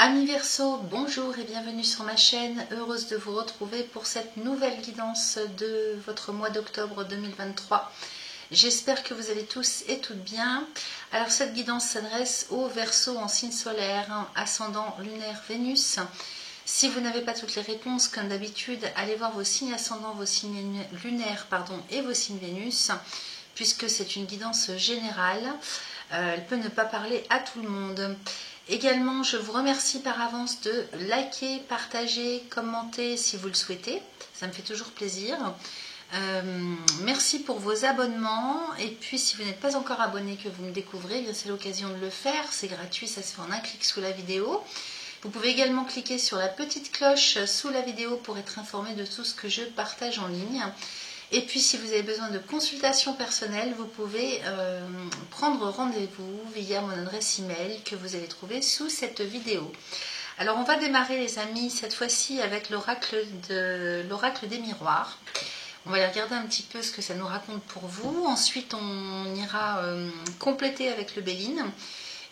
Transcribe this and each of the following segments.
Amis Verseau, bonjour et bienvenue sur ma chaîne, heureuse de vous retrouver pour cette nouvelle guidance de votre mois d'octobre 2023. J'espère que vous allez tous et toutes bien. Alors cette guidance s'adresse aux Verseaux en signe solaire, ascendant lunaire Vénus. Si vous n'avez pas toutes les réponses, comme d'habitude, allez voir vos signes ascendants, vos signes lunaires et vos signes Vénus, puisque c'est une guidance générale. Elle peut ne pas parler à tout le monde. Également, je vous remercie par avance de liker, partager, commenter si vous le souhaitez. Ça me fait toujours plaisir. Merci pour vos abonnements. Et puis, si vous n'êtes pas encore abonné, que vous me découvrez, c'est l'occasion de le faire. C'est gratuit, ça se fait en un clic sous la vidéo. Vous pouvez également cliquer sur la petite cloche sous la vidéo pour être informé de tout ce que je partage en ligne. Et puis, si vous avez besoin de consultation personnelle, vous pouvez prendre rendez-vous via mon adresse email que vous allez trouver sous cette vidéo. Alors, on va démarrer, les amis, cette fois-ci avec l'oracle des miroirs. On va aller regarder un petit peu ce que ça nous raconte pour vous. Ensuite, on ira compléter avec le Béline.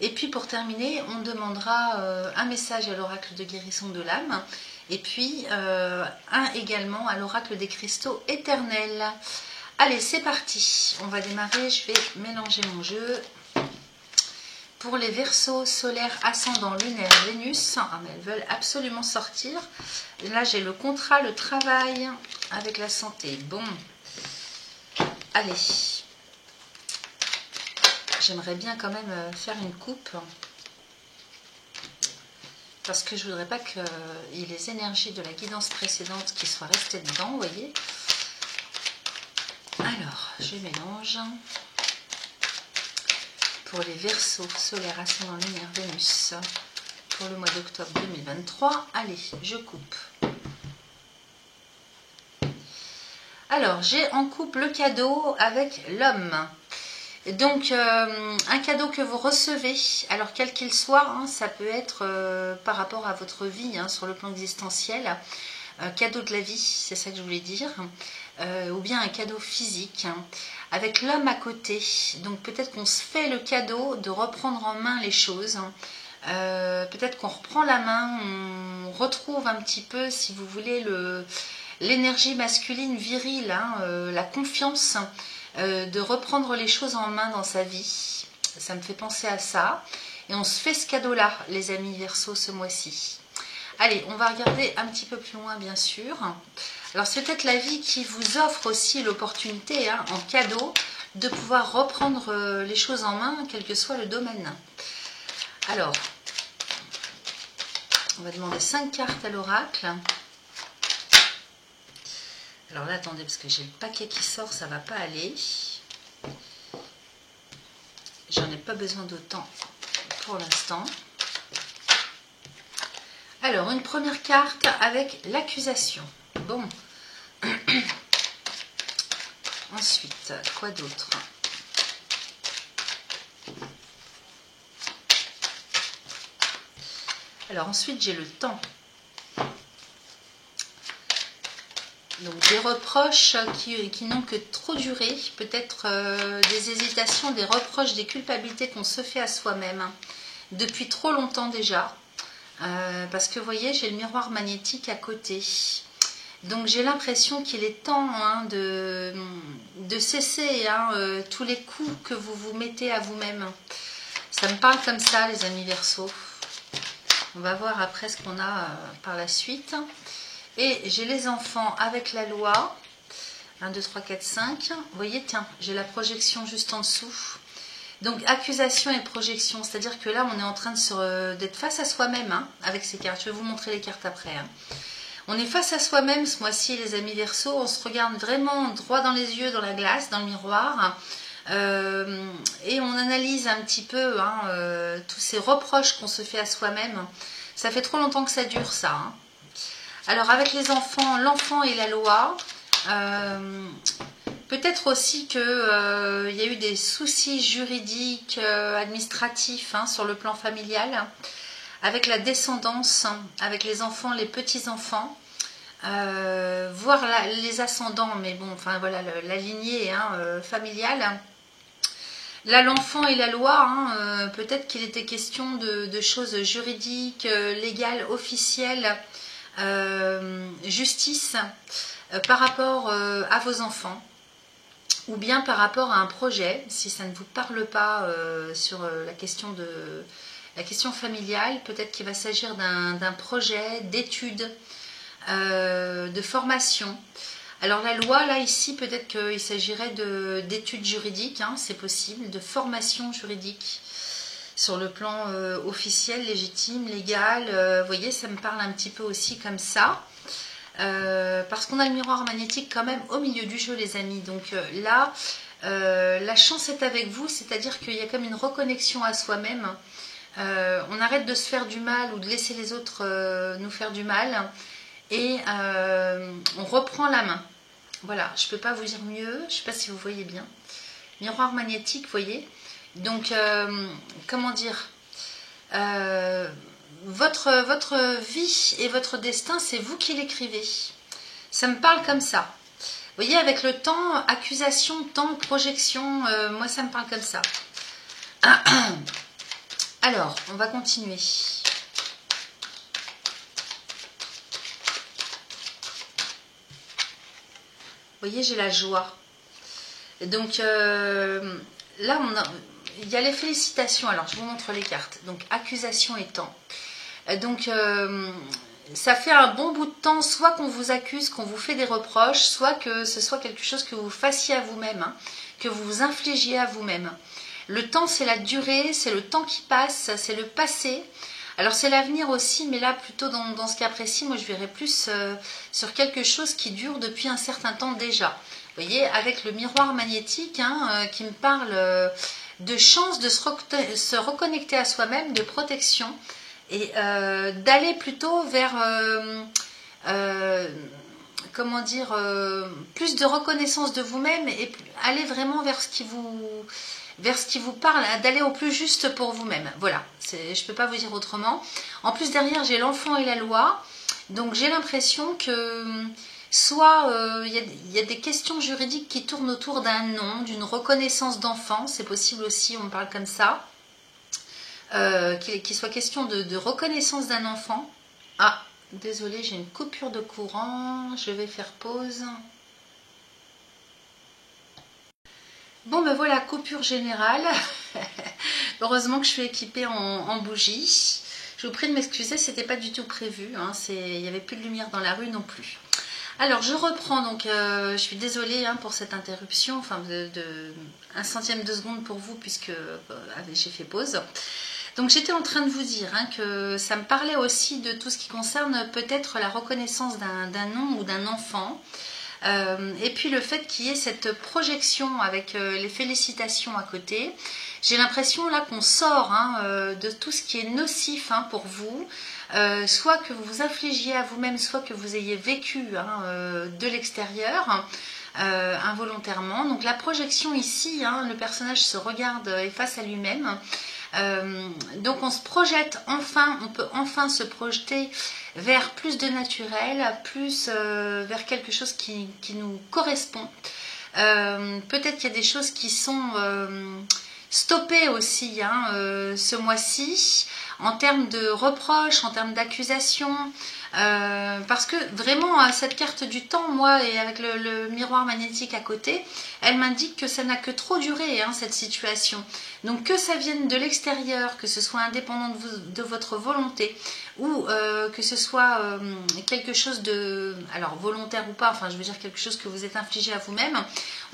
Et puis, pour terminer, on demandera un message à l'oracle de guérison de l'âme. Et puis, un également à l'oracle des cristaux éternels. Allez, c'est parti. On va démarrer. Je vais mélanger mon jeu. Pour les Verseaux solaires ascendant lunaire Vénus, mais elles veulent absolument sortir. Là, j'ai le contrat, le travail avec la santé. Bon, allez. J'aimerais bien quand même faire une coupe. Parce que je ne voudrais pas qu'il y ait les énergies de la guidance précédente qui soient restées dedans, vous voyez. Alors, je mélange. Pour les Verseaux solaires ascendant lunaire Vénus, pour le mois d'octobre 2023, allez, je coupe. Alors, j'ai en coupe le cadeau avec l'homme. Donc, un cadeau que vous recevez, alors quel qu'il soit, ça peut être par rapport à votre vie, sur le plan existentiel, cadeau de la vie, c'est ça que je voulais dire, ou bien un cadeau physique, avec l'homme à côté. Donc, peut-être qu'on se fait le cadeau de reprendre en main les choses, peut-être qu'on reprend la main, on retrouve un petit peu, si vous voulez, l'énergie masculine virile, la confiance, de reprendre les choses en main dans sa vie. Ça me fait penser à ça. Et on se fait ce cadeau-là, les amis Verseaux, ce mois-ci. Allez, on va regarder un petit peu plus loin, bien sûr. Alors, c'est peut-être la vie qui vous offre aussi l'opportunité, en cadeau, de pouvoir reprendre les choses en main, quel que soit le domaine. Alors, on va demander 5 cartes à l'oracle. Alors là, attendez, parce que j'ai le paquet qui sort, ça ne va pas aller. J'en ai pas besoin d'autant pour l'instant. Alors, une première carte avec l'accusation. Bon. Ensuite, quoi d'autre? Alors, ensuite, j'ai le temps. Donc des reproches qui n'ont que trop duré, peut-être des hésitations, des reproches, des culpabilités qu'on se fait à soi-même depuis trop longtemps déjà. Parce que vous voyez, j'ai le miroir magnétique à côté. Donc j'ai l'impression qu'il est temps de cesser tous les coups que vous vous mettez à vous-même. Ça me parle comme ça, les amis Verseaux. On va voir après ce qu'on a par la suite. Et j'ai les enfants avec la loi. 1, 2, 3, 4, 5. Vous voyez, tiens, j'ai la projection juste en dessous. Donc, accusation et projection. C'est-à-dire que là, on est en train d'être face à soi-même avec ces cartes. Je vais vous montrer les cartes après. On est face à soi-même ce mois-ci, les amis Verseaux. On se regarde vraiment droit dans les yeux, dans la glace, dans le miroir. Et on analyse un petit peu tous ces reproches qu'on se fait à soi-même. Ça fait trop longtemps que ça dure, ça. Alors, avec les enfants, l'enfant et la loi, peut-être aussi qu'il y a eu des soucis juridiques, administratifs sur le plan familial, avec la descendance, avec les enfants, les petits-enfants, voire les ascendants, mais bon, enfin voilà, la lignée familiale. Là, l'enfant et la loi, hein, peut-être qu'il était question de choses juridiques, légales, officielles, justice, par rapport à vos enfants, ou bien par rapport à un projet, si ça ne vous parle pas sur la question familiale, peut-être qu'il va s'agir d'un projet, d'études, de formation. Alors la loi, là, ici, peut-être qu'il s'agirait d'études juridiques, hein, c'est possible, de formation juridique sur le plan officiel, légitime, légal. Vous voyez, ça me parle un petit peu aussi comme ça. Parce qu'on a le miroir magnétique quand même au milieu du jeu, les amis. Donc là, la chance est avec vous, c'est-à-dire qu'il y a comme une reconnexion à soi-même. On arrête de se faire du mal ou de laisser les autres nous faire du mal. Et on reprend la main. Voilà, je ne peux pas vous dire mieux, je ne sais pas si vous voyez bien. Miroir magnétique, vous voyez. Donc, comment dire, votre vie et votre destin, c'est vous qui l'écrivez. Ça me parle comme ça. Vous voyez, avec le temps, accusation, temps, projection, moi ça me parle comme ça. Alors, on va continuer. Vous voyez, j'ai la joie. Donc là, il y a les félicitations. Alors, je vous montre les cartes. Donc, accusation et temps. Donc, ça fait un bon bout de temps, soit qu'on vous accuse, qu'on vous fait des reproches, soit que ce soit quelque chose que vous fassiez à vous-même, hein, que vous vous infligiez à vous-même. Le temps, c'est la durée, c'est le temps qui passe, c'est le passé. Alors c'est l'avenir aussi, mais là plutôt dans ce cas précis, moi je verrais plus sur quelque chose qui dure depuis un certain temps déjà. Vous voyez, avec le miroir magnétique hein, qui me parle de chance de se reconnecter à soi-même, de protection et d'aller plutôt vers, comment dire, plus de reconnaissance de vous-même et aller vraiment vers ce qui vous parle, d'aller au plus juste pour vous-même. Voilà, je ne peux pas vous dire autrement. En plus, derrière, j'ai l'enfant et la loi. Donc, j'ai l'impression que soit il y a des questions juridiques qui tournent autour d'un nom, d'une reconnaissance d'enfant. C'est possible aussi, on me parle comme ça. Qu'il soit question de reconnaissance d'un enfant. Ah, désolée, j'ai une coupure de courant. Je vais faire pause. Bon ben voilà, coupure générale. Heureusement que je suis équipée en bougies. Je vous prie de m'excuser, c'était pas du tout prévu. Hein, il n'y avait plus de lumière dans la rue non plus. Alors je reprends, donc je suis désolée hein, pour cette interruption, enfin de 1/100 de seconde pour vous puisque j'ai fait pause. Donc j'étais en train de vous dire hein, que ça me parlait aussi de tout ce qui concerne peut-être la reconnaissance d'un nom ou d'un enfant. Et puis le fait qu'il y ait cette projection avec les félicitations à côté, j'ai l'impression là qu'on sort hein, de tout ce qui est nocif hein, pour vous, soit que vous vous infligiez à vous-même, soit que vous ayez vécu hein, de l'extérieur involontairement. Donc la projection ici, hein, le personnage se regarde et face à lui-même. Donc on se projette enfin, on peut enfin se projeter vers plus de naturel, plus vers quelque chose qui nous correspond. Peut-être qu'il y a des choses qui sont stoppées aussi hein, ce mois-ci, en termes de reproches, en termes d'accusations. Parce que vraiment cette carte du temps, moi et avec le miroir magnétique à côté, elle m'indique que ça n'a que trop duré hein, cette situation. Donc que ça vienne de l'extérieur, que ce soit indépendant de votre volonté ou que ce soit quelque chose de, alors volontaire ou pas, enfin je veux dire quelque chose que vous êtes infligé à vous-même,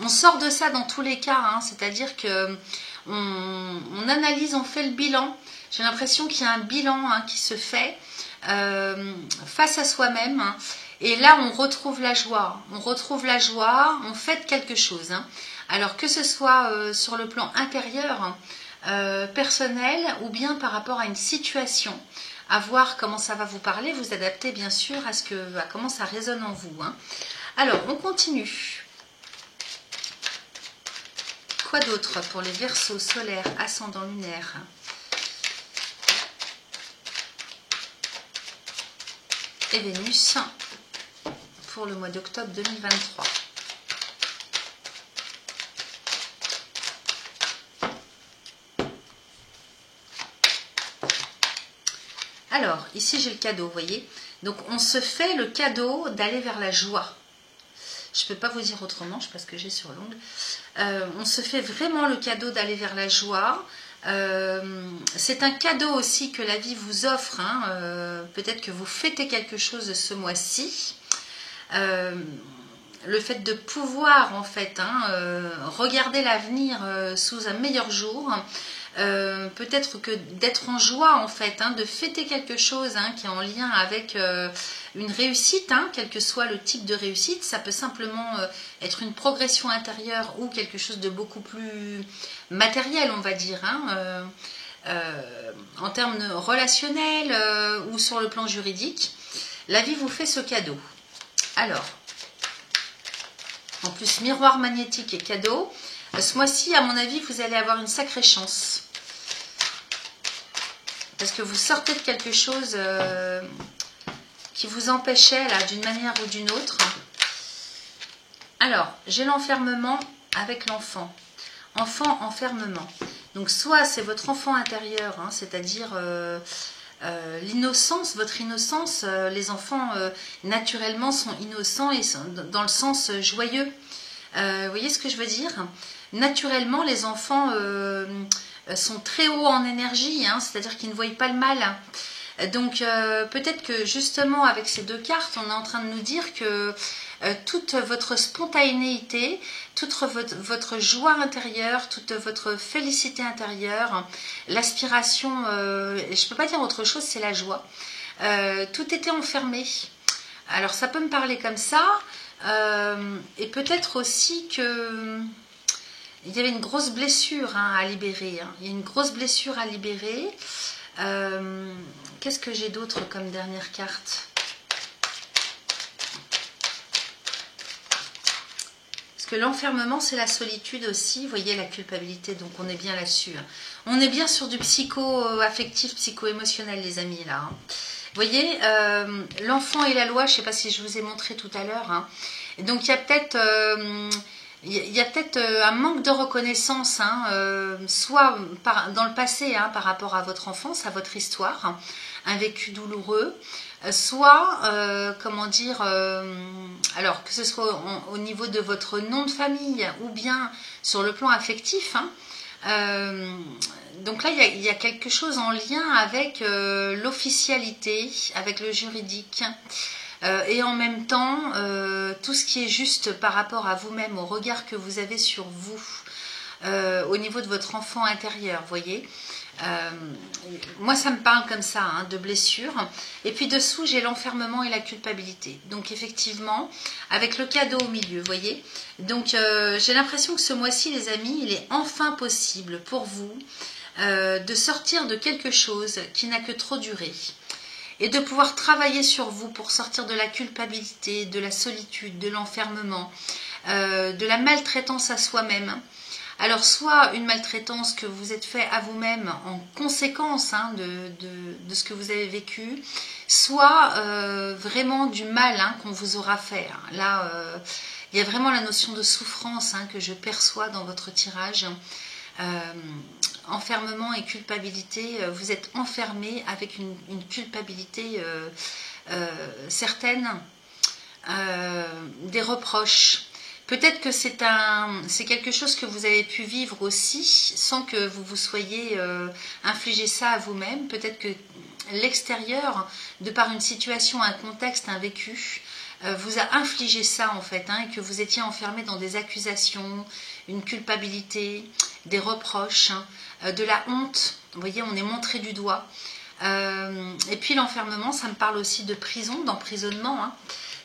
on sort de ça dans tous les cas, hein, c'est-à-dire que on analyse, on fait le bilan. J'ai l'impression qu'il y a un bilan hein, qui se fait face à soi-même hein, et là on retrouve la joie, on fait quelque chose hein. Alors que ce soit sur le plan intérieur, personnel ou bien par rapport à une situation, à voir comment ça va vous parler, vous adaptez bien sûr à comment ça résonne en vous hein. Alors on continue. Quoi d'autre pour les Verseaux solaires, ascendant lunaire et Vénus pour le mois d'octobre 2023. Alors, ici j'ai le cadeau, vous voyez. Donc on se fait le cadeau d'aller vers la joie. Je ne peux pas vous dire autrement, je sais pas ce que j'ai sur l'ongle. On se fait vraiment le cadeau d'aller vers la joie. C'est un cadeau aussi que la vie vous offre. Hein. Peut-être que vous fêtez quelque chose ce mois-ci. Le fait de pouvoir en fait regarder l'avenir sous un meilleur jour. Peut-être que d'être en joie en fait, de fêter quelque chose qui est en lien avec une réussite, quel que soit le type de réussite. Ça peut simplement être une progression intérieure ou quelque chose de beaucoup plus matériel, on va dire, en termes relationnels ou sur le plan juridique. La vie vous fait ce cadeau. Alors, en plus miroir magnétique et cadeau. Ce mois-ci, à mon avis, vous allez avoir une sacrée chance. Parce que vous sortez de quelque chose qui vous empêchait, là, d'une manière ou d'une autre. Alors, j'ai l'enfermement avec l'enfant. Enfant, enfermement. Donc, soit c'est votre enfant intérieur, c'est-à-dire l'innocence, votre innocence. Les enfants, naturellement, sont innocents et sont dans le sens joyeux. Vous voyez ce que je veux dire? Naturellement, les enfants sont très hauts en énergie, c'est-à-dire qu'ils ne voient pas le mal. Donc, peut-être que justement, avec ces deux cartes, on est en train de nous dire que toute votre spontanéité, toute votre joie intérieure, toute votre félicité intérieure, l'aspiration, je ne peux pas dire autre chose, c'est la joie. Tout était enfermé. Alors, ça peut me parler comme ça. Et peut-être aussi que il y avait une grosse blessure à libérer. Il y a une grosse blessure à libérer. Qu'est-ce que j'ai d'autre comme dernière carte? Parce que l'enfermement, c'est la solitude aussi. Vous voyez, la culpabilité, donc on est bien là-dessus. On est bien sur du psycho-affectif, psycho-émotionnel, les amis, là. Vous voyez, l'enfant et la loi, je ne sais pas si je vous ai montré tout à l'heure. Donc, il y a peut-être un manque de reconnaissance, soit dans le passé, par rapport à votre enfance, à votre histoire, un vécu douloureux, soit, alors que ce soit au niveau de votre nom de famille ou bien sur le plan affectif, donc là, il y a quelque chose en lien avec l'officialité, avec le juridique, et en même temps, tout ce qui est juste par rapport à vous-même, au regard que vous avez sur vous, au niveau de votre enfant intérieur, vous voyez. Moi, ça me parle comme ça, de blessure. Et puis dessous, j'ai l'enfermement et la culpabilité. Donc effectivement, avec le cadeau au milieu, vous voyez. Donc j'ai l'impression que ce mois-ci, les amis, il est enfin possible pour vous de sortir de quelque chose qui n'a que trop duré. Et de pouvoir travailler sur vous pour sortir de la culpabilité, de la solitude, de l'enfermement, de la maltraitance à soi-même. Alors, soit une maltraitance que vous êtes fait à vous-même en conséquence de ce que vous avez vécu, soit vraiment du mal qu'on vous aura fait. Là, il y a vraiment la notion de souffrance que je perçois dans votre tirage. Enfermement et culpabilité, vous êtes enfermé avec une culpabilité certaine, des reproches. Peut-être que c'est quelque chose que vous avez pu vivre aussi sans que vous vous soyez infligé ça à vous-même. Peut-être que l'extérieur, de par une situation, un contexte, un vécu, vous a infligé ça en fait, et que vous étiez enfermé dans des accusations, une culpabilité, des reproches, de la honte. Vous voyez, on est montré du doigt. Et puis l'enfermement, ça me parle aussi de prison, d'emprisonnement.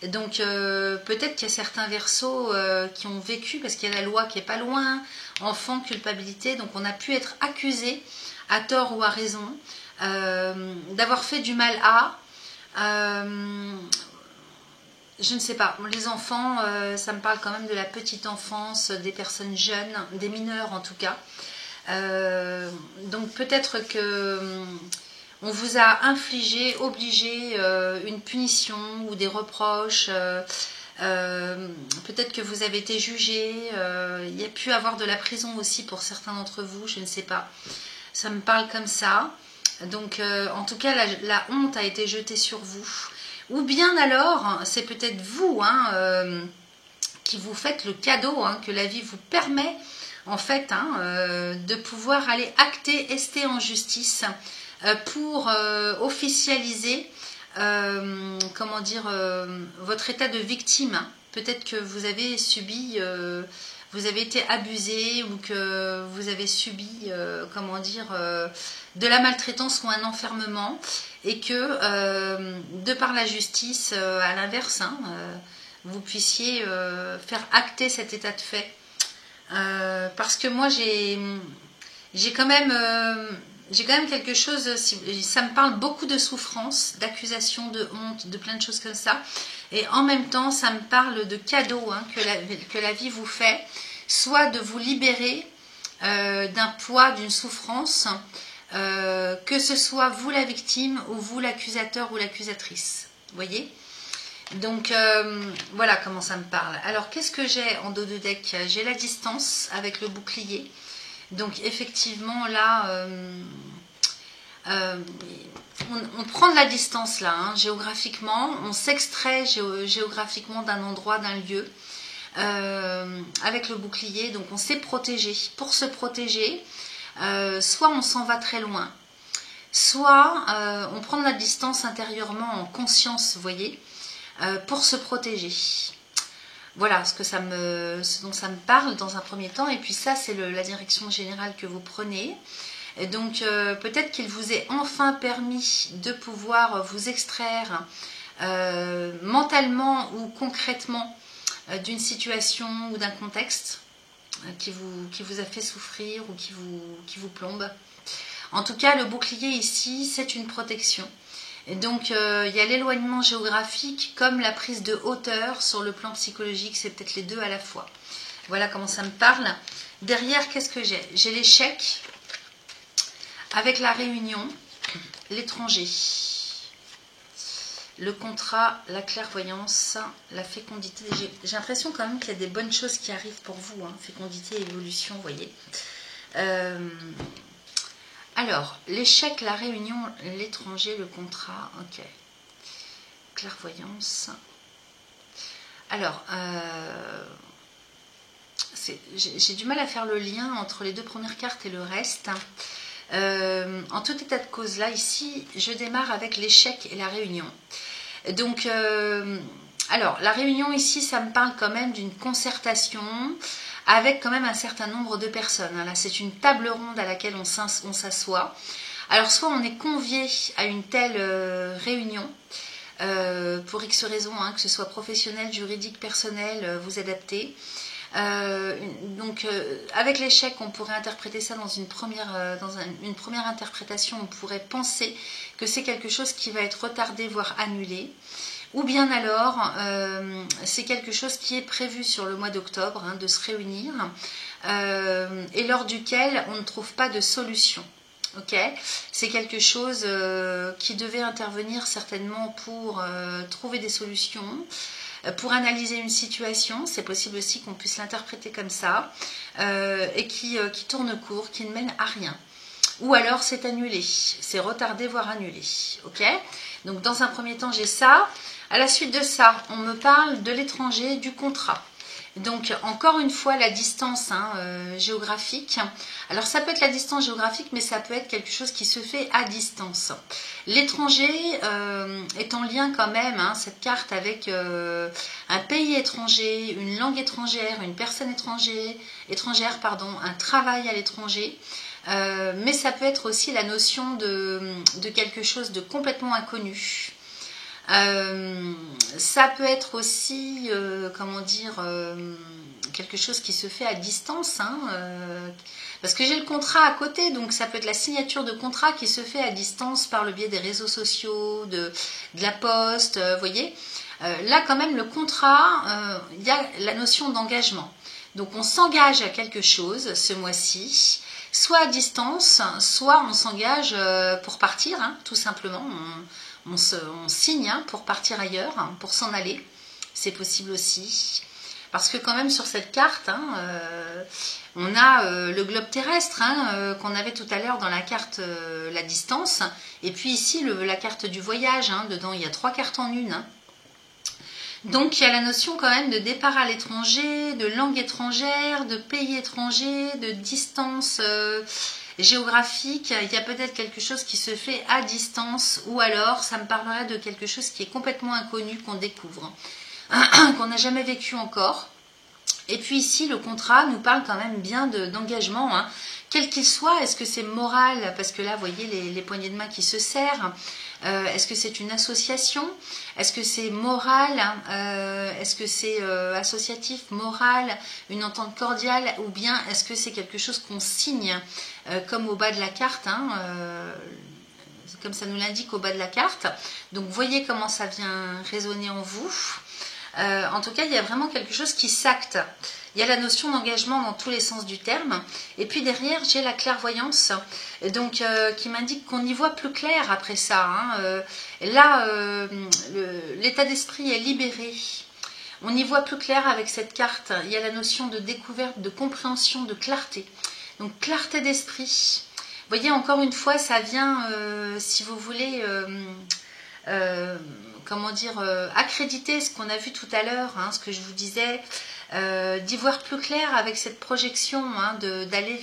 Donc peut-être qu'il y a certains verseaux qui ont vécu, parce qu'il y a la loi qui n'est pas loin, enfant, culpabilité, donc on a pu être accusé, à tort ou à raison, d'avoir fait du mal à... je ne sais pas, les enfants, ça me parle quand même de la petite enfance, des personnes jeunes, des mineurs en tout cas. Donc peut-être que on vous a infligé, obligé une punition ou des reproches. Peut-être que vous avez été jugé. Il y a pu avoir de la prison aussi pour certains d'entre vous, je ne sais pas. Ça me parle comme ça. Donc, en tout cas, la honte a été jetée sur vous. Ou bien alors, c'est peut-être vous qui vous faites le cadeau que la vie vous permet, en fait, de pouvoir aller acter, ester en justice pour officialiser, comment dire, votre état de victime. Peut-être que vous avez subi... vous avez été abusé ou que vous avez subi, comment dire, de la maltraitance ou un enfermement et que, de par la justice, à l'inverse, vous puissiez faire acter cet état de fait. Parce que moi, j'ai quand même quelque chose, ça me parle beaucoup de souffrance, d'accusation, de honte, de plein de choses comme ça. Et en même temps, ça me parle de cadeaux que la vie vous fait, soit de vous libérer d'un poids, d'une souffrance, que ce soit vous la victime ou vous l'accusateur ou l'accusatrice. Vous voyez ? Donc voilà comment ça me parle. Alors qu'est-ce que j'ai en dos de deck? J'ai la distance avec le bouclier. Donc effectivement là, on prend de la distance là, géographiquement. On s'extrait géographiquement d'un endroit, d'un lieu. Avec le bouclier, donc on s'est protégé. Pour se protéger, soit on s'en va très loin, soit on prend de la distance intérieurement en conscience, vous voyez, pour se protéger. Voilà ce dont ça me parle dans un premier temps. Et puis ça, c'est la direction générale que vous prenez. Et donc peut-être qu'il vous est enfin permis de pouvoir vous extraire mentalement ou concrètement d'une situation ou d'un contexte qui vous a fait souffrir ou qui vous plombe. En tout cas, le bouclier ici, c'est une protection. Et donc, il y a l'éloignement géographique comme la prise de hauteur sur le plan psychologique, c'est peut-être les deux à la fois. Voilà comment ça me parle. Derrière, qu'est-ce que j'ai? J'ai l'échec avec la réunion, l'étranger, le contrat, la clairvoyance, la fécondité. J'ai l'impression quand même qu'il y a des bonnes choses qui arrivent pour vous, fécondité, évolution, vous voyez. Alors, l'échec, la réunion, l'étranger, le contrat, ok. Clairvoyance. Alors, j'ai du mal à faire le lien entre les deux premières cartes et le reste. En tout état de cause, là, ici, je démarre avec l'échec et la réunion. Donc, alors, la réunion ici, ça me parle quand même d'une concertation avec quand même un certain nombre de personnes. Là, c'est une table ronde à laquelle on s'assoit. Alors, soit on est convié à une telle réunion, pour X raisons, que ce soit professionnel, juridique, personnel, vous adaptez. Donc, avec l'échec, on pourrait interpréter ça dans une première interprétation. On pourrait penser que c'est quelque chose qui va être retardé, voire annulé. Ou bien alors, c'est quelque chose qui est prévu sur le mois d'octobre, de se réunir, et lors duquel on ne trouve pas de solution. Okay, c'est quelque chose qui devait intervenir certainement pour trouver des solutions, pour analyser une situation. C'est possible aussi qu'on puisse l'interpréter comme ça, et qui tourne court, qui ne mène à rien. Ou alors c'est annulé, c'est retardé, voire annulé. Ok, donc dans un premier temps, j'ai ça. À la suite de ça, on me parle de l'étranger, du contrat. Donc, encore une fois, la distance géographique. Alors, ça peut être la distance géographique, mais ça peut être quelque chose qui se fait à distance. L'étranger est en lien quand même, cette carte, avec un pays étranger, une langue étrangère, une personne étrangère, un travail à l'étranger. Mais ça peut être aussi la notion de quelque chose de complètement inconnu. Ça peut être aussi, quelque chose qui se fait à distance, parce que j'ai le contrat à côté, donc ça peut être la signature de contrat qui se fait à distance par le biais des réseaux sociaux, de la poste, vous voyez. Là, quand même, le contrat, il y a la notion d'engagement. Donc, on s'engage à quelque chose ce mois-ci, soit à distance, soit on s'engage pour partir, tout simplement. On signe pour partir ailleurs, pour s'en aller. C'est possible aussi. Parce que quand même sur cette carte, hein, on a le globe terrestre qu'on avait tout à l'heure dans la carte la distance. Et puis ici, la carte du voyage. Hein, dedans, il y a 3 cartes en une. Hein. Donc il y a la notion quand même de départ à l'étranger, de langue étrangère, de pays étranger, de distance géographique. Il y a peut-être quelque chose qui se fait à distance ou alors ça me parlerait de quelque chose qui est complètement inconnu, qu'on découvre, qu'on n'a jamais vécu encore. Et puis ici, le contrat nous parle quand même bien d'engagement, hein, quel qu'il soit. Est-ce que c'est moral? Parce que là, vous voyez les poignées de main qui se serrent. Est-ce que c'est une association? Est-ce que c'est moral? Est-ce que c'est associatif, moral, une entente cordiale? Ou bien est-ce que c'est quelque chose qu'on signe, comme au bas de la carte, hein, comme ça nous l'indique au bas de la carte. Donc, voyez comment ça vient résonner en vous. En tout cas, il y a vraiment quelque chose qui s'acte. Il y a la notion d'engagement dans tous les sens du terme. Et puis derrière, j'ai la clairvoyance, donc qui m'indique qu'on y voit plus clair après ça. Hein. Là, l'état d'esprit est libéré. On y voit plus clair avec cette carte. Il y a la notion de découverte, de compréhension, de clarté. Donc clarté d'esprit. Vous voyez, encore une fois, ça vient, si vous voulez... comment dire, accréditer ce qu'on a vu tout à l'heure, hein, ce que je vous disais, d'y voir plus clair avec cette projection, hein, d'aller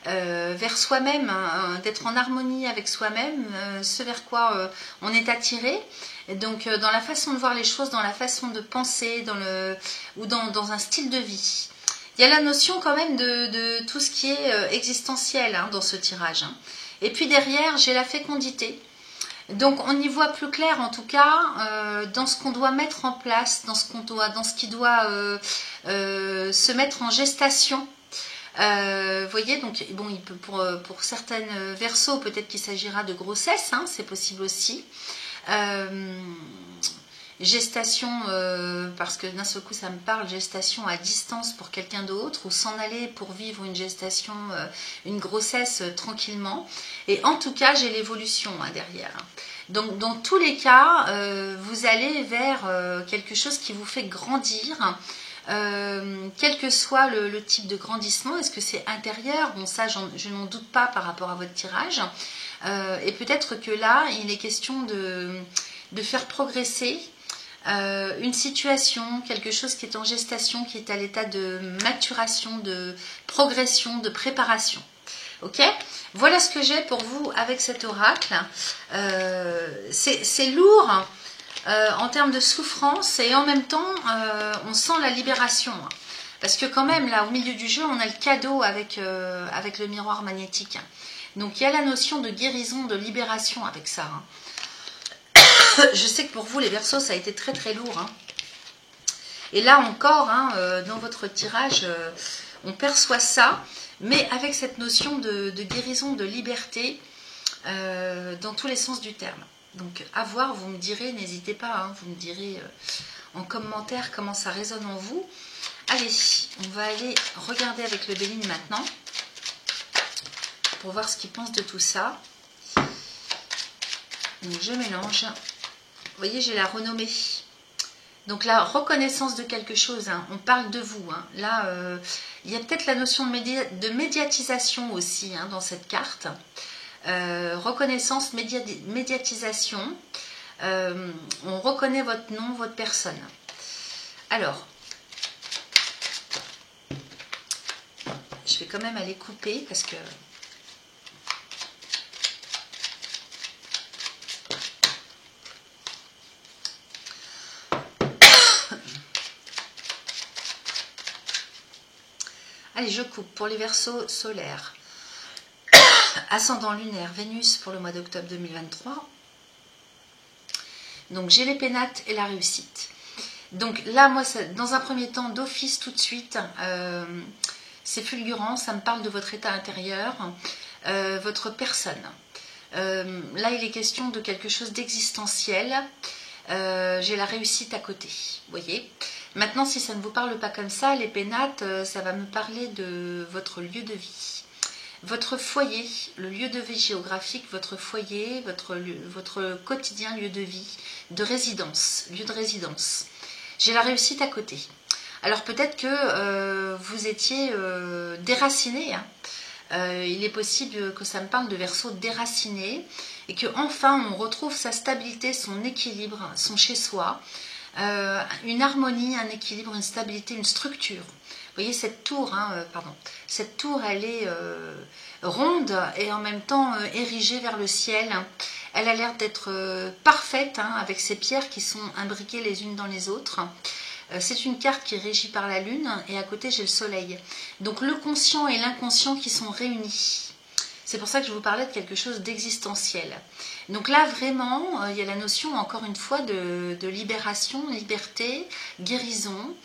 vers soi-même, hein, d'être en harmonie avec soi-même, ce vers quoi on est attiré. Et donc dans la façon de voir les choses, dans la façon de penser, ou dans un style de vie. Il y a la notion quand même de tout ce qui est existentiel, hein, dans ce tirage. Hein. Et puis derrière, j'ai la fécondité. Donc on y voit plus clair en tout cas dans ce qu'on doit mettre en place, dans ce qui doit se mettre en gestation. Voyez, donc bon, il peut pour certaines versos, peut-être qu'il s'agira de grossesse, hein, c'est possible aussi. Gestation, parce que d'un seul coup ça me parle, gestation à distance pour quelqu'un d'autre, ou s'en aller pour vivre une gestation, une grossesse tranquillement. Et en tout cas, j'ai l'évolution, hein, derrière. Donc dans tous les cas, vous allez vers quelque chose qui vous fait grandir, quel que soit le type de grandissement. Est-ce que c'est intérieur? Bon, ça, je n'en doute pas par rapport à votre tirage. Et peut-être que là, il est question de faire progresser une situation, quelque chose qui est en gestation, qui est à l'état de maturation, de progression, de préparation. Ok, voilà ce que j'ai pour vous avec cet oracle. C'est lourd en termes de souffrance et en même temps on sent la libération. Parce que quand même là au milieu du jeu on a le cadeau avec le miroir magnétique. Donc il y a la notion de guérison, de libération avec ça. Hein. Je sais que pour vous les Verseaux ça a été très très lourd. Hein. Et là encore, hein, dans votre tirage, on perçoit ça, mais avec cette notion de guérison, de liberté, dans tous les sens du terme. Donc à voir, vous me direz, n'hésitez pas, hein, vous me direz en commentaire comment ça résonne en vous. Allez, on va aller regarder avec le Béline maintenant, pour voir ce qu'il pense de tout ça. Donc je mélange. Vous voyez, j'ai la renommée. Donc la reconnaissance de quelque chose, hein, on parle de vous. Hein. Là, il y a peut-être la notion de médiatisation aussi, hein, dans cette carte. Reconnaissance, médiatisation. On reconnaît votre nom, votre personne. Alors, je vais quand même aller couper parce que... Allez, je coupe pour les Verseaux solaires. Ascendant lunaire, Vénus pour le mois d'octobre 2023. Donc, j'ai les pénates et la réussite. Donc là, moi, dans un premier temps, d'office tout de suite, c'est fulgurant, ça me parle de votre état intérieur, votre personne. Là, il est question de quelque chose d'existentiel. J'ai la réussite à côté, vous voyez. Maintenant, si ça ne vous parle pas comme ça, les pénates, ça va me parler de votre lieu de vie. Votre foyer, le lieu de vie géographique, votre foyer, votre quotidien lieu de vie, de résidence, lieu de résidence. J'ai la réussite à côté. Alors peut-être que vous étiez déraciné, hein. Il est possible que ça me parle de Verseau déraciné et que enfin on retrouve sa stabilité, son équilibre, son chez-soi, une harmonie, un équilibre, une stabilité, une structure. Vous voyez cette tour, hein, cette tour, elle est ronde et en même temps érigée vers le ciel. Elle a l'air d'être parfaite, hein, avec ces pierres qui sont imbriquées les unes dans les autres. C'est une carte qui est régie par la lune et à côté j'ai le soleil. Donc le conscient et l'inconscient qui sont réunis. C'est pour ça que je vous parlais de quelque chose d'existentiel. Donc là vraiment, il y a la notion encore une fois de libération, liberté, guérison.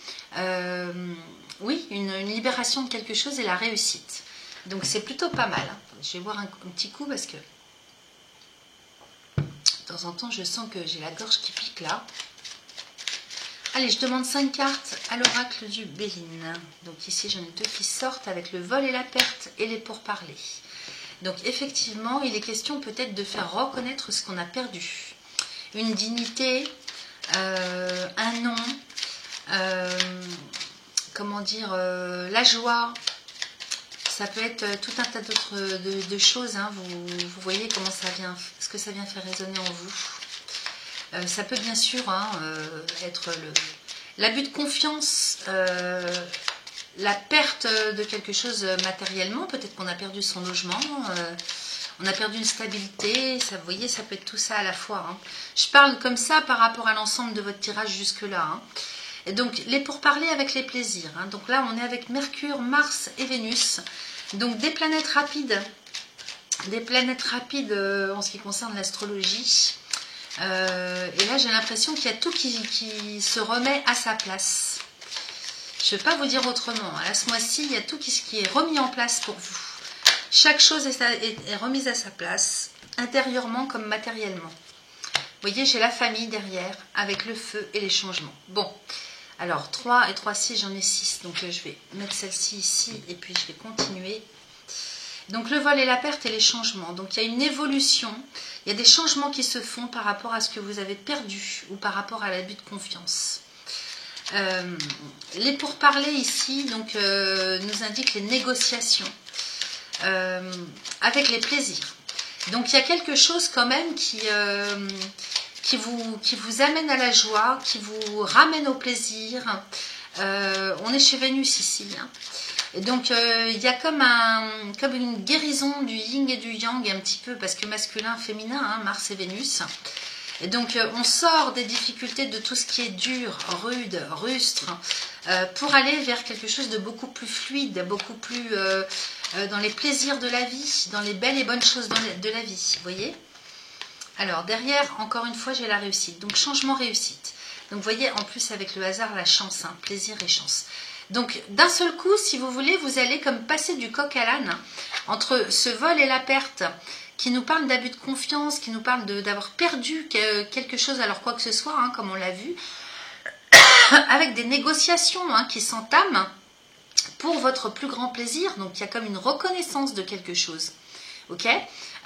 Oui, une libération de quelque chose et la réussite. Donc c'est plutôt pas mal. Je vais boire un petit coup parce que de temps en temps je sens que j'ai la gorge qui pique là. Allez, je demande 5 cartes à l'oracle du Béline. Donc ici, j'en ai 2 qui sortent avec le vol et la perte et les pourparlers. Donc effectivement, il est question peut-être de faire reconnaître ce qu'on a perdu. Une dignité, un nom, comment dire, la joie. Ça peut être tout un tas d'autres de choses, hein. Vous voyez comment ça vient, ce que ça vient faire résonner en vous. Ça peut bien sûr être l'abus de confiance, la perte de quelque chose matériellement. Peut-être qu'on a perdu son logement, on a perdu une stabilité. Ça, vous voyez, ça peut être tout ça à la fois, hein. Je parle comme ça par rapport à l'ensemble de votre tirage jusque-là, hein. Et donc, les pourparlers avec les plaisirs, hein. Donc là, on est avec Mercure, Mars et Vénus. Donc, des planètes rapides en ce qui concerne l'astrologie. Et là j'ai l'impression qu'il y a tout qui se remet à sa place. Je ne vais pas vous dire autrement. À ce mois-ci, il y a tout qui est remis en place pour vous. Chaque chose est remise à sa place, intérieurement comme matériellement. Vous voyez, j'ai la famille derrière, avec le feu et les changements. Bon, alors 3 et 3, 6, j'en ai 6. Donc je vais mettre celle-ci ici et puis je vais continuer. Donc le vol et la perte et les changements. Donc il y a une évolution, il y a des changements qui se font par rapport à ce que vous avez perdu ou par rapport à l'abus de confiance. Les pourparlers ici donc, nous indiquent les négociations avec les plaisirs. Donc il y a quelque chose quand même qui vous amène à la joie, qui vous ramène au plaisir. On est chez Vénus ici, hein. Et donc il y a comme une guérison du yin et du yang un petit peu, parce que masculin, féminin, hein, Mars et Vénus. Et donc on sort des difficultés de tout ce qui est dur, rude, rustre, pour aller vers quelque chose de beaucoup plus fluide, beaucoup plus dans les plaisirs de la vie, dans les belles et bonnes choses de la vie, vous voyez. Alors derrière, encore une fois, j'ai la réussite, donc changement, réussite. Donc vous voyez, en plus avec le hasard, la chance, hein, plaisir et chance. Donc d'un seul coup, si vous voulez, vous allez comme passer du coq à l'âne, hein, entre ce vol et la perte, qui nous parle d'abus de confiance, qui nous parle d'avoir perdu quelque chose, alors quoi que ce soit, hein, comme on l'a vu, avec des négociations, hein, qui s'entament pour votre plus grand plaisir. Donc il y a comme une reconnaissance de quelque chose. Ok,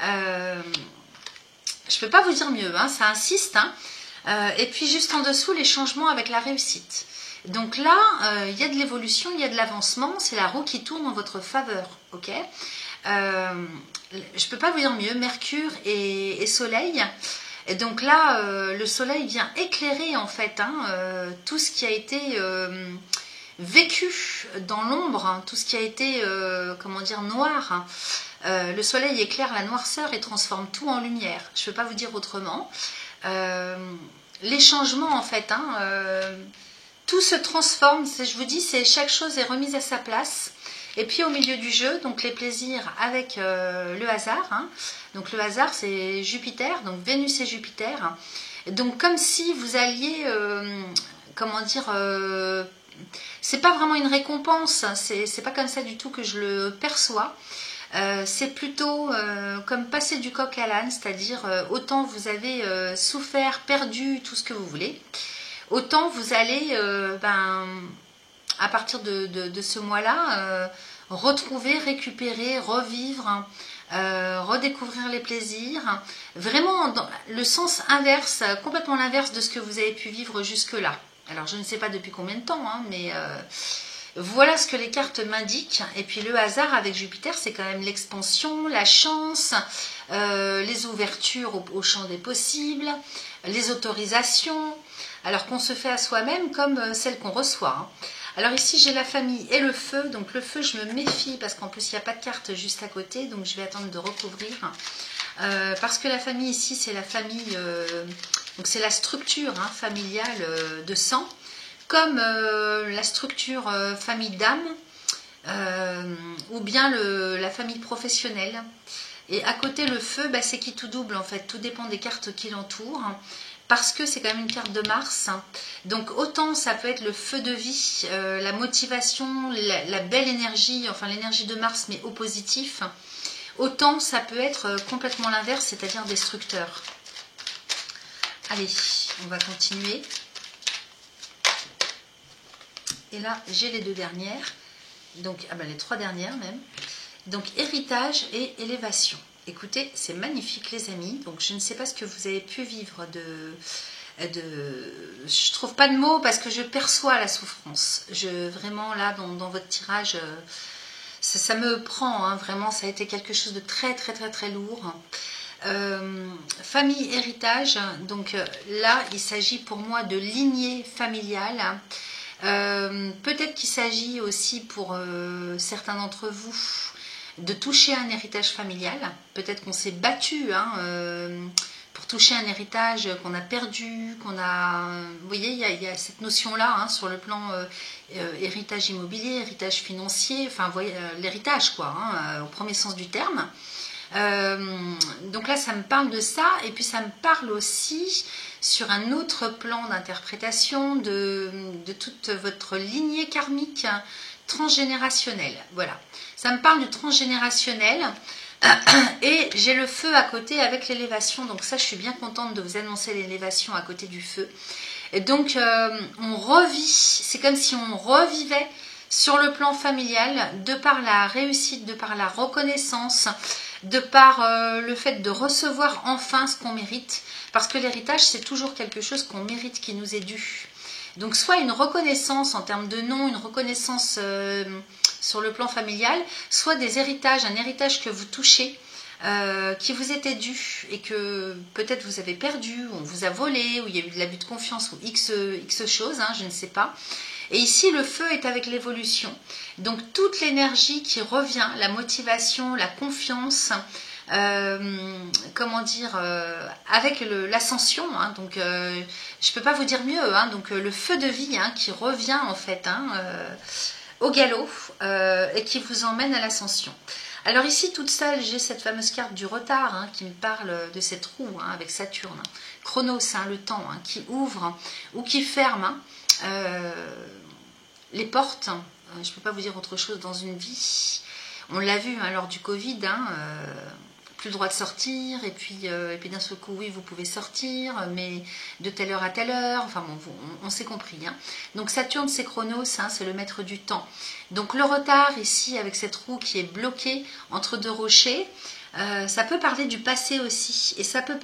je ne peux pas vous dire mieux, hein, ça insiste, hein. Et puis juste en dessous, les changements avec la réussite. Donc là, il y a de l'évolution, il y a de l'avancement, c'est la roue qui tourne en votre faveur. Ok, je ne peux pas vous dire mieux, Mercure et Soleil. Et donc là, le Soleil vient éclairer en fait, hein, tout ce qui a été vécu dans l'ombre, hein, tout ce qui a été, comment dire, noir, hein. Le Soleil éclaire la noirceur et transforme tout en lumière. Je ne peux pas vous dire autrement. Les changements en fait, hein, tout se transforme, je vous dis, chaque chose est remise à sa place. Et puis au milieu du jeu, donc les plaisirs avec le hasard, hein. Donc le hasard c'est Jupiter, donc Vénus et Jupiter. Donc comme si vous alliez, comment dire, c'est pas vraiment une récompense, c'est pas comme ça du tout que je le perçois. C'est plutôt comme passer du coq à l'âne, c'est-à-dire autant vous avez souffert, perdu, tout ce que vous voulez, autant vous allez, à partir de ce mois-là, retrouver, récupérer, revivre, redécouvrir les plaisirs, vraiment dans le sens inverse, complètement l'inverse de ce que vous avez pu vivre jusque-là. Alors je ne sais pas depuis combien de temps, hein, mais voilà ce que les cartes m'indiquent. Et puis le hasard avec Jupiter, c'est quand même l'expansion, la chance, les ouvertures au champ des possibles, les autorisations, alors qu'on se fait à soi-même comme celle qu'on reçoit. Hein. Alors ici j'ai la famille et le feu, donc le feu je me méfie parce qu'en plus il n'y a pas de carte juste à côté, donc je vais attendre de recouvrir. Parce que la famille ici c'est la famille, donc c'est la structure hein, familiale de sang, comme la structure famille d'âme, ou bien la famille professionnelle. Et à côté le feu, bah, c'est qui tout double en fait, tout dépend des cartes qui l'entourent. Parce que c'est quand même une carte de Mars. Donc autant ça peut être le feu de vie, la motivation, la belle énergie, enfin l'énergie de Mars mais au positif, autant ça peut être complètement l'inverse, c'est-à-dire destructeur. Allez, on va continuer. Et là, j'ai les deux dernières, donc les trois dernières même. Donc héritage et élévation. Écoutez, c'est magnifique les amis, donc je ne sais pas ce que vous avez pu vivre je trouve pas de mots parce que je perçois la souffrance. Vraiment là, dans votre tirage, ça me prend, hein, vraiment, ça a été quelque chose de très très très très lourd. Famille, héritage, donc là, il s'agit pour moi de lignée familiale. Peut-être qu'il s'agit aussi pour certains d'entre vous de toucher un héritage familial. Peut-être qu'on s'est battu hein, pour toucher un héritage qu'on a perdu, qu'on a... Vous voyez, il y a cette notion-là hein, sur le plan héritage immobilier, héritage financier, enfin, l'héritage, quoi, hein, au premier sens du terme. Donc là, ça me parle de ça, et puis ça me parle aussi sur un autre plan d'interprétation de toute votre lignée karmique transgénérationnelle. Voilà. Ça me parle du transgénérationnel et j'ai le feu à côté avec l'élévation. Donc ça, je suis bien contente de vous annoncer l'élévation à côté du feu. Et donc, on revit, c'est comme si on revivait sur le plan familial, de par la réussite, de par la reconnaissance, de par le fait de recevoir enfin ce qu'on mérite. Parce que l'héritage, c'est toujours quelque chose qu'on mérite, qui nous est dû. Donc soit une reconnaissance en termes de nom, une reconnaissance sur le plan familial, soit des héritages, un héritage que vous touchez, qui vous était dû et que peut-être vous avez perdu, ou on vous a volé, ou il y a eu de l'abus de confiance, ou X choses, hein, je ne sais pas. Et ici, le feu est avec l'évolution. Donc toute l'énergie qui revient, la motivation, la confiance, comment dire, avec l'ascension, hein, donc je peux pas vous dire mieux, hein, donc le feu de vie hein, qui revient en fait hein, au galop et qui vous emmène à l'ascension. Alors ici toute seule j'ai cette fameuse carte du retard hein, qui me parle de cette roue hein, avec Saturne, Chronos, hein, le temps hein, qui ouvre ou qui ferme les portes. Je peux pas vous dire autre chose dans une vie. On l'a vu hein, lors du Covid, hein, plus le droit de sortir, et puis d'un seul coup, oui, vous pouvez sortir, mais de telle heure à telle heure, enfin bon, on s'est compris. Hein. Donc Saturne, c'est Chronos, hein, c'est le maître du temps. Donc le retard ici, avec cette roue qui est bloquée entre deux rochers, ça peut parler du passé aussi, et ça peut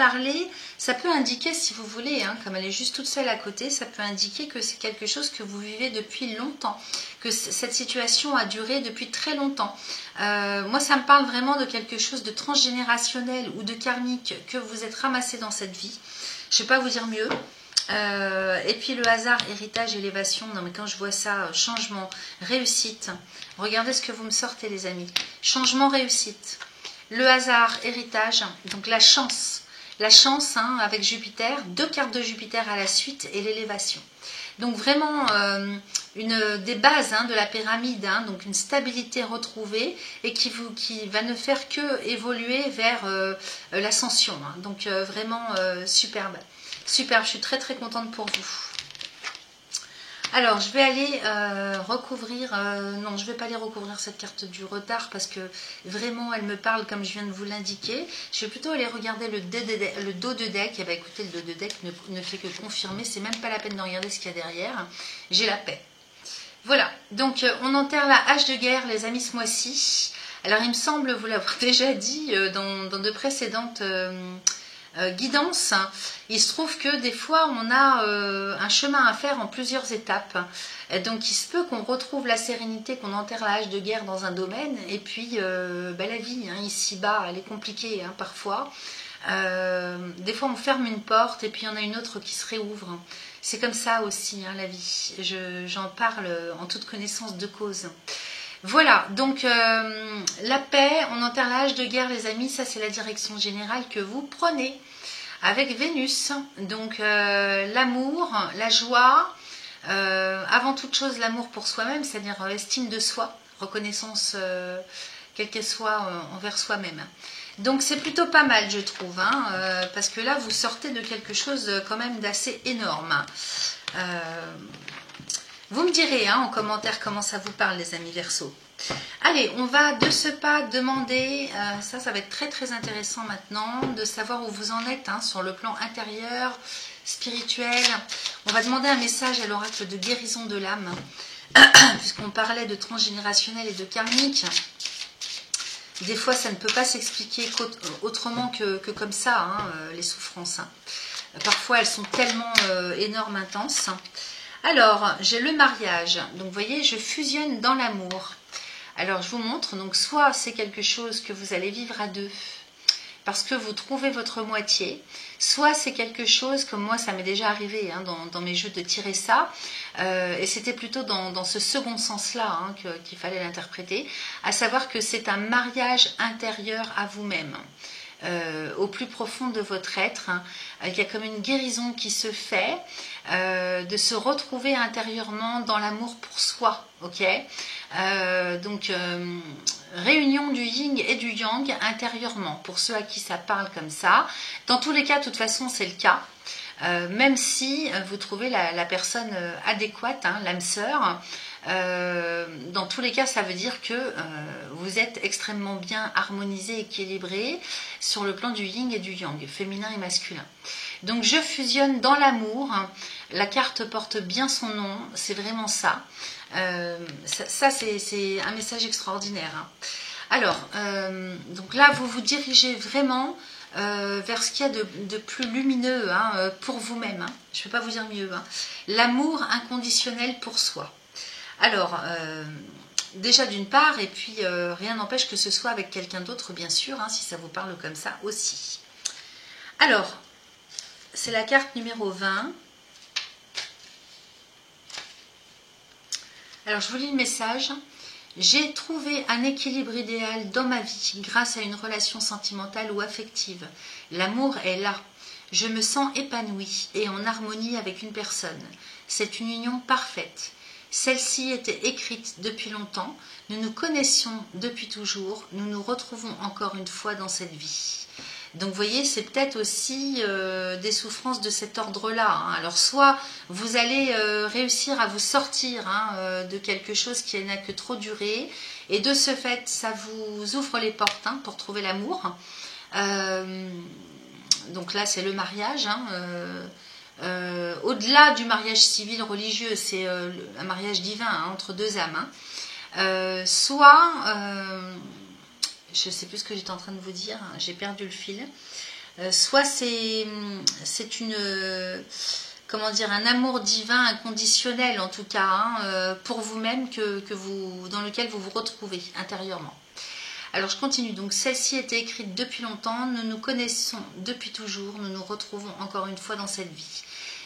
indiquer, si vous voulez, hein, comme elle est juste toute seule à côté, ça peut indiquer que c'est quelque chose que vous vivez depuis longtemps, que cette situation a duré depuis très longtemps. Moi, ça me parle vraiment de quelque chose de transgénérationnel ou de karmique que vous êtes ramassé dans cette vie. Je ne vais pas vous dire mieux. Et puis le hasard, héritage, élévation, non mais quand je vois ça, changement, réussite, regardez ce que vous me sortez les amis, changement, réussite. Le hasard, héritage, donc la chance hein, avec Jupiter, 2 cartes de Jupiter à la suite et l'élévation. Donc vraiment des bases hein, de la pyramide, hein, donc une stabilité retrouvée et qui va ne faire que évoluer vers l'ascension. Hein. Donc vraiment superbe, superbe, je suis très très contente pour vous. Alors, je vais aller recouvrir... non, je ne vais pas aller recouvrir cette carte du retard parce que vraiment, elle me parle comme je viens de vous l'indiquer. Je vais plutôt aller regarder le dos de deck. Et bien, écoutez, le dos de deck ne fait que confirmer. C'est même pas la peine de regarder ce qu'il y a derrière. J'ai la paix. Voilà. Donc, on enterre la hache de guerre, les amis, ce mois-ci. Alors, il me semble vous l'avoir déjà dit dans de précédentes guidance, il se trouve que des fois on a un chemin à faire en plusieurs étapes. Et donc il se peut qu'on retrouve la sérénité, qu'on enterre la hache de guerre dans un domaine, et puis la vie ici-bas, elle est compliquée parfois. Des fois on ferme une porte et puis il y en a une autre qui se réouvre. C'est comme ça aussi la vie. J'en parle en toute connaissance de cause. Voilà, donc la paix, on enterre la hache de guerre les amis, ça c'est la direction générale que vous prenez avec Vénus. Donc l'amour, la joie, avant toute chose l'amour pour soi-même, c'est-à-dire estime de soi, reconnaissance quelle qu'elle soit envers soi-même. Donc c'est plutôt pas mal je trouve, parce que là vous sortez de quelque chose quand même d'assez énorme. Vous me direz en commentaire comment ça vous parle les amis Verseau. Allez, on va de ce pas demander, ça va être très très intéressant maintenant, de savoir où vous en êtes sur le plan intérieur, spirituel. On va demander un message à l'oracle de guérison de l'âme, puisqu'on parlait de transgénérationnel et de karmique. Des fois ça ne peut pas s'expliquer autrement que comme ça, les souffrances. Parfois elles sont tellement énormes, intenses. Alors, j'ai le mariage. Donc, vous voyez, je fusionne dans l'amour. Alors, je vous montre. Donc, soit c'est quelque chose que vous allez vivre à deux, parce que vous trouvez votre moitié. Soit c'est quelque chose, comme moi, ça m'est déjà arrivé dans mes jeux de tirer ça. Et c'était plutôt dans ce second sens-là qu'il fallait l'interpréter. À savoir que c'est un mariage intérieur à vous-même. Au plus profond de votre être, il y a comme une guérison qui se fait, de se retrouver intérieurement dans l'amour pour soi, ok. Donc réunion du yin et du yang intérieurement, pour ceux à qui ça parle comme ça. Dans tous les cas, de toute façon, c'est le cas. Même si vous trouvez la personne adéquate, l'âme sœur, dans tous les cas, ça veut dire que vous êtes extrêmement bien harmonisé, équilibré sur le plan du yin et du yang, féminin et masculin. Donc je fusionne dans l'amour. La carte porte bien son nom, c'est vraiment ça. Ça c'est un message extraordinaire. Alors, donc là, vous vous dirigez vraiment vers ce qu'il y a de plus lumineux pour vous-même. Je ne peux pas vous dire mieux. L'amour inconditionnel pour soi. Alors, déjà d'une part, et puis rien n'empêche que ce soit avec quelqu'un d'autre, bien sûr, si ça vous parle comme ça aussi. Alors, c'est la carte numéro 20. Alors, je vous lis le message. J'ai trouvé un équilibre idéal dans ma vie grâce à une relation sentimentale ou affective. L'amour est là. Je me sens épanouie et en harmonie avec une personne. C'est une union parfaite. Celle-ci était écrite depuis longtemps. Nous nous connaissions depuis toujours. Nous nous retrouvons encore une fois dans cette vie. Donc vous voyez, c'est peut-être aussi des souffrances de cet ordre-là. Alors soit vous allez réussir à vous sortir de quelque chose qui n'a que trop duré, et de ce fait, ça vous ouvre les portes pour trouver l'amour. Donc là, c'est le mariage. Au-delà du mariage civil religieux, c'est un mariage divin entre deux âmes. Soit... je ne sais plus ce que j'étais en train de vous dire, j'ai perdu le fil. Soit c'est comment dire, un amour divin inconditionnel en tout cas, pour vous-même dans lequel vous vous retrouvez intérieurement. Alors je continue, donc celle-ci était écrite depuis longtemps, nous nous connaissons depuis toujours, nous nous retrouvons encore une fois dans cette vie.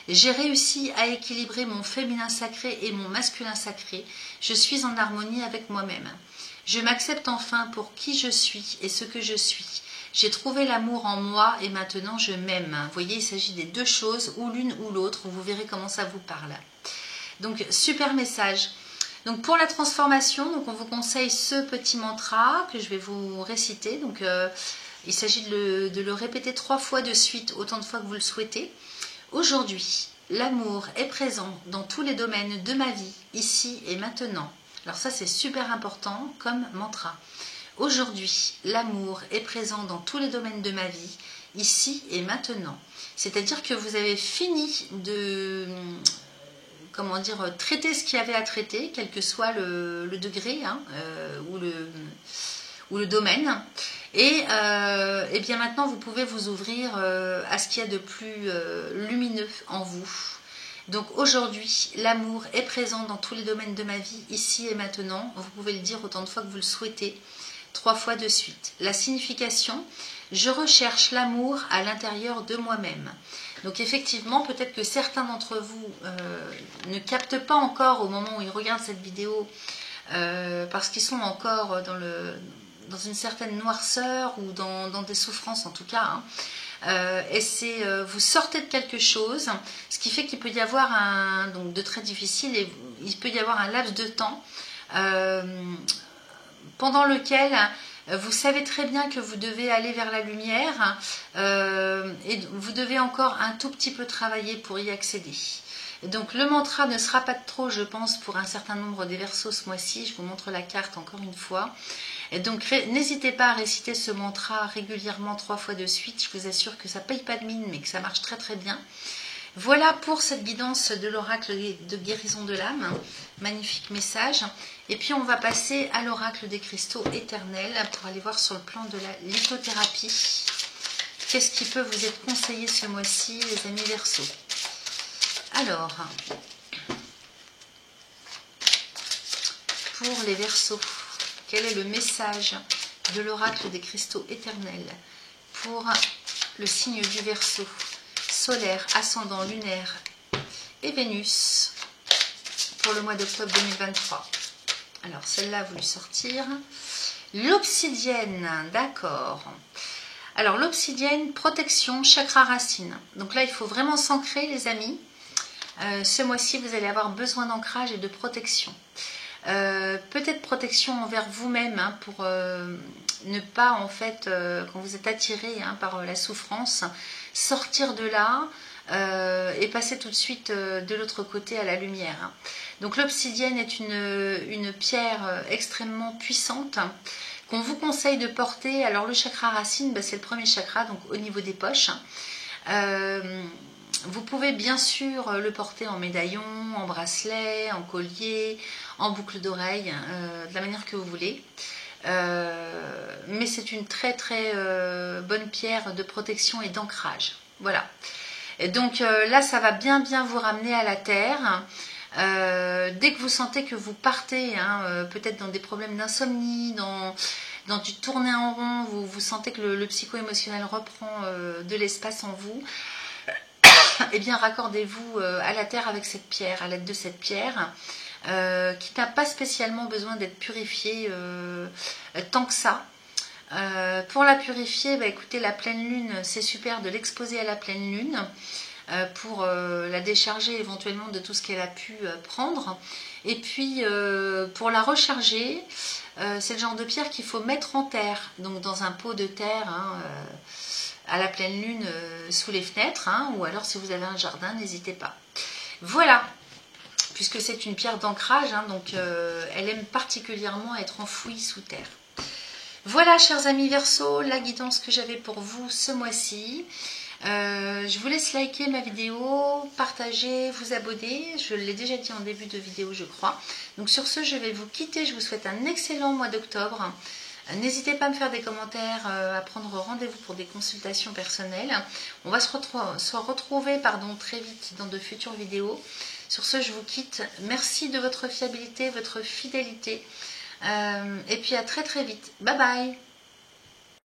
J'ai réussi à équilibrer mon féminin sacré et mon masculin sacré, je suis en harmonie avec moi-même. Je m'accepte enfin pour qui je suis et ce que je suis. J'ai trouvé l'amour en moi et maintenant je m'aime. Vous voyez, il s'agit des deux choses, ou l'une ou l'autre. Vous verrez comment ça vous parle. Donc, super message. Donc, pour la transformation, donc on vous conseille ce petit mantra que je vais vous réciter. Donc, il s'agit de le répéter 3 fois de suite, autant de fois que vous le souhaitez. Aujourd'hui, l'amour est présent dans tous les domaines de ma vie, ici et maintenant. Alors ça, c'est super important comme mantra. Aujourd'hui, l'amour est présent dans tous les domaines de ma vie, ici et maintenant. C'est-à-dire que vous avez fini de, comment dire, traiter ce qu'il y avait à traiter, quel que soit le degré ou le domaine. Et, et bien maintenant, vous pouvez vous ouvrir à ce qu'il y a de plus lumineux en vous. Donc aujourd'hui, l'amour est présent dans tous les domaines de ma vie, ici et maintenant. Vous pouvez le dire autant de fois que vous le souhaitez, 3 fois de suite. La signification, je recherche l'amour à l'intérieur de moi-même. Donc effectivement, peut-être que certains d'entre vous ne captent pas encore au moment où ils regardent cette vidéo, parce qu'ils sont encore dans une certaine noirceur ou dans des souffrances en tout cas, hein. Et c'est vous sortez de quelque chose, ce qui fait qu'il peut y avoir donc de très difficile, et il peut y avoir un laps de temps pendant lequel vous savez très bien que vous devez aller vers la lumière, et vous devez encore un tout petit peu travailler pour y accéder. Et donc le mantra ne sera pas de trop, je pense, pour un certain nombre des Verseaux ce mois-ci. Je vous montre la carte encore une fois. Et donc n'hésitez pas à réciter ce mantra régulièrement 3 fois de suite. Je vous assure que ça ne paye pas de mine, mais que ça marche très très bien. Voilà pour cette guidance de l'oracle de guérison de l'âme. Magnifique message. Et puis on va passer à l'oracle des cristaux éternels pour aller voir sur le plan de la lithothérapie. Qu'est-ce qui peut vous être conseillé ce mois-ci, les amis Verseaux? Alors, pour les Verseaux, quel est le message de l'oracle des cristaux éternels pour le signe du Verseau, solaire, ascendant, lunaire et Vénus pour le mois d'octobre 2023? Alors, celle-là a voulu sortir. L'obsidienne, d'accord. Alors, l'obsidienne, protection, chakra racine. Donc là, il faut vraiment s'ancrer, les amis. Ce mois-ci, vous allez avoir besoin d'ancrage et de protection. Peut-être protection envers vous-même, hein, pour ne pas, en fait, quand vous êtes attiré, hein, par la souffrance, sortir de là et passer tout de suite de l'autre côté à la lumière, hein. Donc l'obsidienne est une pierre extrêmement puissante qu'on vous conseille de porter. Alors le chakra racine, c'est le premier chakra, donc au niveau des poches. Vous pouvez bien sûr le porter en médaillon, en bracelet, en collier, en boucle d'oreille, de la manière que vous voulez. Mais c'est une très très bonne pierre de protection et d'ancrage. Voilà. Et donc là, ça va bien vous ramener à la terre. Dès que vous sentez que vous partez, hein, peut-être dans des problèmes d'insomnie, dans du tourner en rond, vous sentez que le psycho-émotionnel reprend de l'espace en vous, eh bien raccordez-vous à la terre avec cette pierre, à l'aide de cette pierre, qui n'a pas spécialement besoin d'être purifiée tant que ça. Pour la purifier, écoutez, la pleine lune, c'est super de l'exposer à la pleine lune pour la décharger éventuellement de tout ce qu'elle a pu prendre. Et puis pour la recharger, c'est le genre de pierre qu'il faut mettre en terre, donc dans un pot de terre, hein, à la pleine lune sous les fenêtres, hein, ou alors si vous avez un jardin, n'hésitez pas. Voilà, puisque c'est une pierre d'ancrage, hein, donc elle aime particulièrement être enfouie sous terre. Voilà, chers amis Verseaux, la guidance que j'avais pour vous ce mois-ci. Je vous laisse liker ma vidéo, partager, vous abonner. Je l'ai déjà dit en début de vidéo, je crois. Donc sur ce, je vais vous quitter. Je vous souhaite un excellent mois d'octobre. N'hésitez pas à me faire des commentaires, à prendre rendez-vous pour des consultations personnelles. On va se retrouver très vite dans de futures vidéos. Sur ce, je vous quitte. Merci de votre fiabilité, votre fidélité. Et puis à très très vite. Bye bye.